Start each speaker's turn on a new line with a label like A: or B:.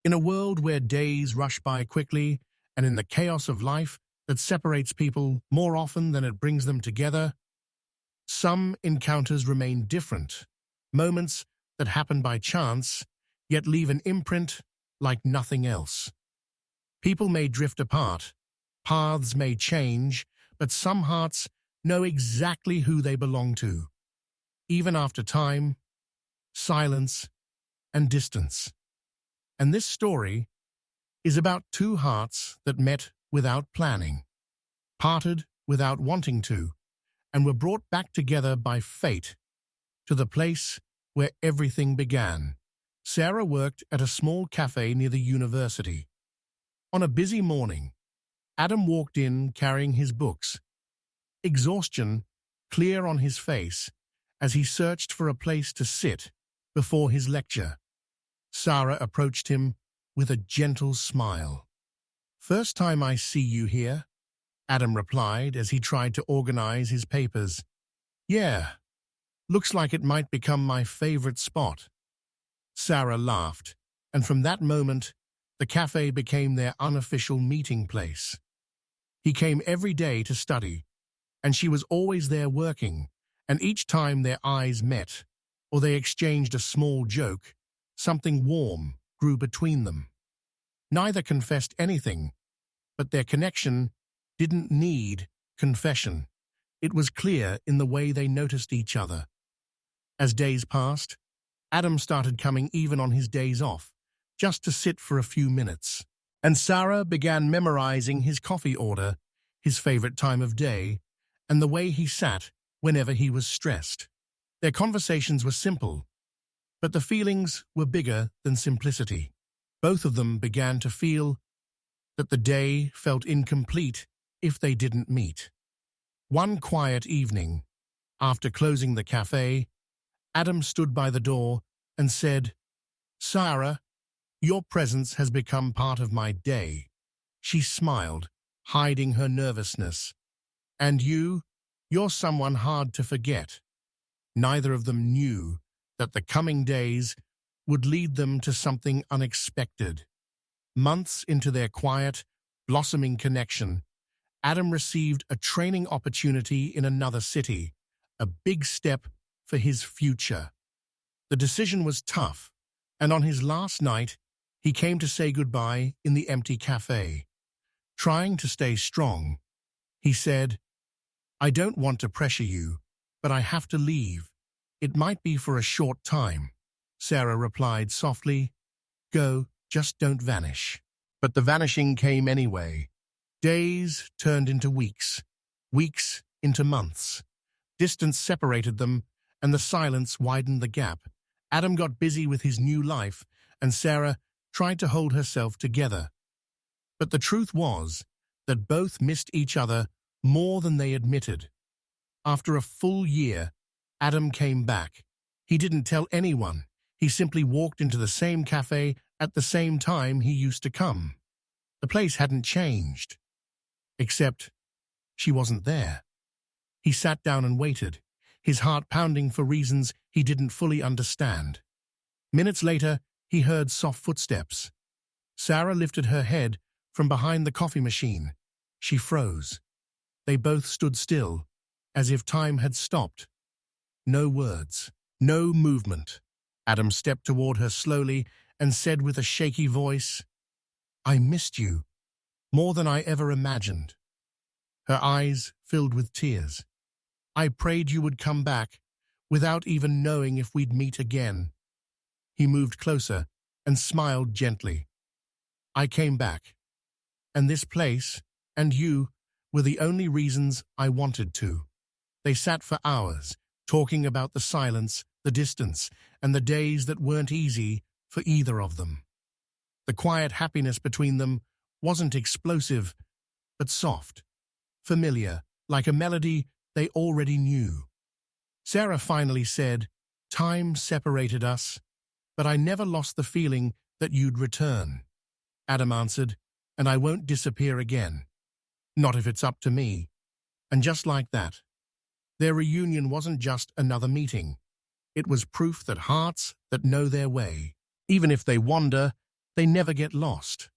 A: In a world where days rush by quickly and in the chaos of life that separates people more often than it brings them together, some encounters remain different, moments that happen by chance, yet leave an imprint like nothing else. People may drift apart, paths may change, but some hearts know exactly who they belong to, even after time, silence, and distance. And this story is about two hearts that met without planning, parted without wanting to, and were brought back together by fate to the place where everything began. Sarah worked at a small cafe near the university. On a busy morning, Adam walked in carrying his books, exhaustion clear on his face as he searched for a place to sit before his lecture. Sarah approached him with a gentle smile. "First time I see you here," Adam replied as he tried to organize his papers. "Yeah, looks like it might become my favorite spot." Sarah laughed, and from that moment, the cafe became their unofficial meeting place. He came every day to study, and she was always there working, and each time their eyes met, or they exchanged a small joke, something warm grew between them. Neither confessed anything, but their connection didn't need confession. It was clear in the way they noticed each other. As days passed, Adam started coming even on his days off, just to sit for a few minutes. And Sarah began memorizing his coffee order, his favorite time of day, and the way he sat whenever he was stressed. Their conversations were simple, but the feelings were bigger than simplicity. Both of them began to feel that the day felt incomplete if they didn't meet. One quiet evening, after closing the cafe, Adam stood by the door and said, "Sarah, your presence has become part of my day." She smiled, hiding her nervousness. "And you're someone hard to forget." Neither of them knew that the coming days would lead them to something unexpected. Months into their quiet, blossoming connection, Adam received a training opportunity in another city, a big step for his future. The decision was tough, and on his last night, he came to say goodbye in the empty cafe. Trying to stay strong, he said, "I don't want to pressure you, but I have to leave. It might be for a short time." Sarah replied softly, "Go, just don't vanish." But the vanishing came anyway. Days turned into weeks, weeks into months. Distance separated them, and the silence widened the gap. Adam got busy with his new life, and Sarah tried to hold herself together. But the truth was that both missed each other more than they admitted. After a full year, Adam came back. He didn't tell anyone. He simply walked into the same cafe at the same time he used to come. The place hadn't changed, except she wasn't there. He sat down and waited, his heart pounding for reasons he didn't fully understand. Minutes later, he heard soft footsteps. Sarah lifted her head from behind the coffee machine. She froze. They both stood still, as if time had stopped. No words, no movement. Adam stepped toward her slowly and said with a shaky voice, "I missed you, more than I ever imagined." Her eyes filled with tears. "I prayed you would come back, without even knowing if we'd meet again." He moved closer and smiled gently. "I came back, and this place, and you, were the only reasons I wanted to." They sat for hours, talking about the silence, the distance, and the days that weren't easy for either of them. The quiet happiness between them wasn't explosive, but soft, familiar, like a melody they already knew. Sarah finally said, "Time separated us, but I never lost the feeling that you'd return." Adam answered, "And I won't disappear again. Not if it's up to me." And just like that, their reunion wasn't just another meeting. It was proof that hearts that know their way, even if they wander, They never get lost.